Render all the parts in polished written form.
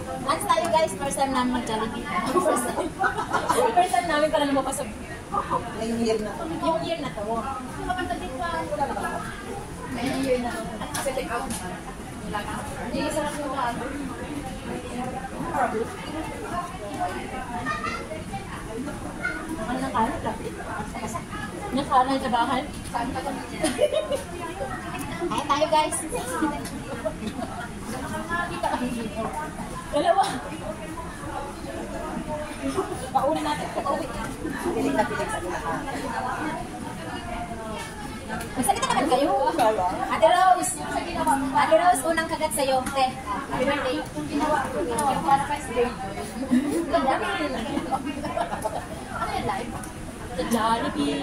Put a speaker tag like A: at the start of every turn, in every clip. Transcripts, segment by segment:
A: Ans tayo guys, first time namin mag-Jollibee. First time namin pala lumabas sa...
B: Yung year na to.
A: Yung year na to. Yung year na to. Kasi take out na. Hindi, sarap yung bago. Ano nang kanan? Nakanan sa bahay? Ayan tayo guys. Dalawa. Pauna natin.
B: Piling na piling sa lahat.
A: Magsalita naman kayo. Ate Rose. Ate Rose, unang kagat sa'yo. Te, happy birthday. Ginawa para first grade. Ano yan live? Sa Jollibee.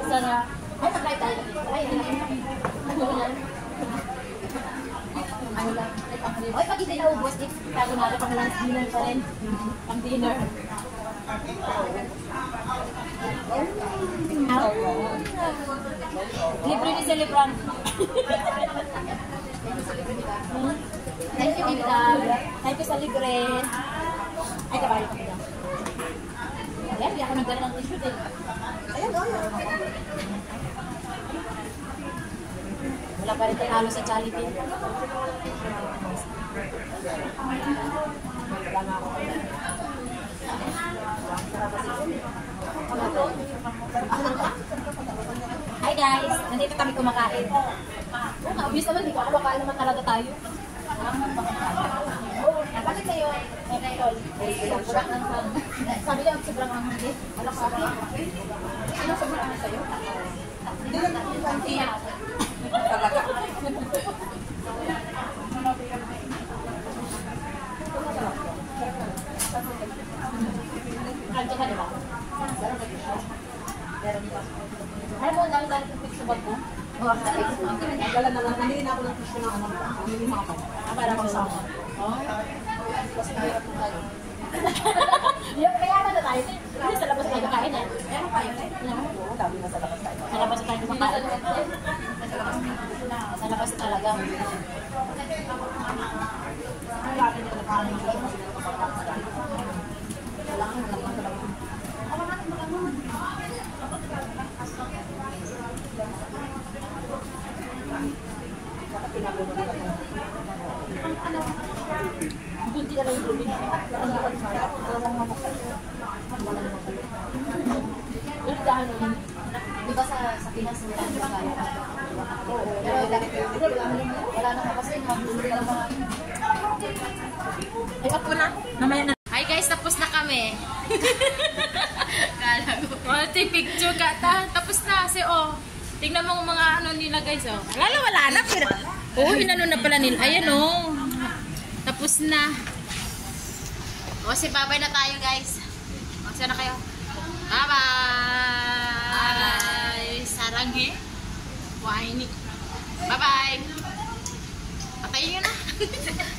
A: Sarap. Ay, mag-live tayo. Ay, ano yan? Oy, pag hindi naubos, tago natin pang lunch dinner pa rin. Pang dinner. Libre ni Celebran. Thank you, Bibda. Thank you sa libre. Ay, kabali ko nila. Ayan, hindi ako nagdala ng tissue din.
B: Ayan, ayan.
A: Wala pa rin tayo halo sa Jollibee. Hi guys! Nandito kami kumakain. Obvious naman, di ko ako makain naman talaga tayo. Bakit sa'yo? Sabi niya, sobrang ang hindi. Ano sabi? Ano sobrang ang sa'yo?
B: Hindi lang yung panty. Talaga.
A: Crunchy ka, di ba? Alam mo, dami-dami yung fix sa bag ko.
B: Oh, sa ex mo. Nagala na lang. Hindi na ako ng tissue ng ano. Hindi mo ako.
A: Para magsama.
B: Kasi mahirap mo tayo.
A: Yung kaya na tayo. Hindi sa labas tayo kain eh.
B: Meron pa yun eh. Oo, dami na sa labas tayo.
A: Sa labas tayo kumakain. Sa labas talaga. Bunti na lang yung tubig. Di ba sa Pinas wala na kaya? Pero wala na kasi nabuli ka naman. Ay, ako na. Mamaya na. Hi guys, tapos na kami. Kala ko. Ate, picture ka. Tapos na kasi tingnan mo mga ano nila guys wala na. Pero, inano na pala nila. Ayan tapos na. Babay na tayo guys. Sana kayo. Bye-bye. Saranghe. Wainik. Bye-bye. Patayin nyo na.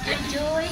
A: Enjoy.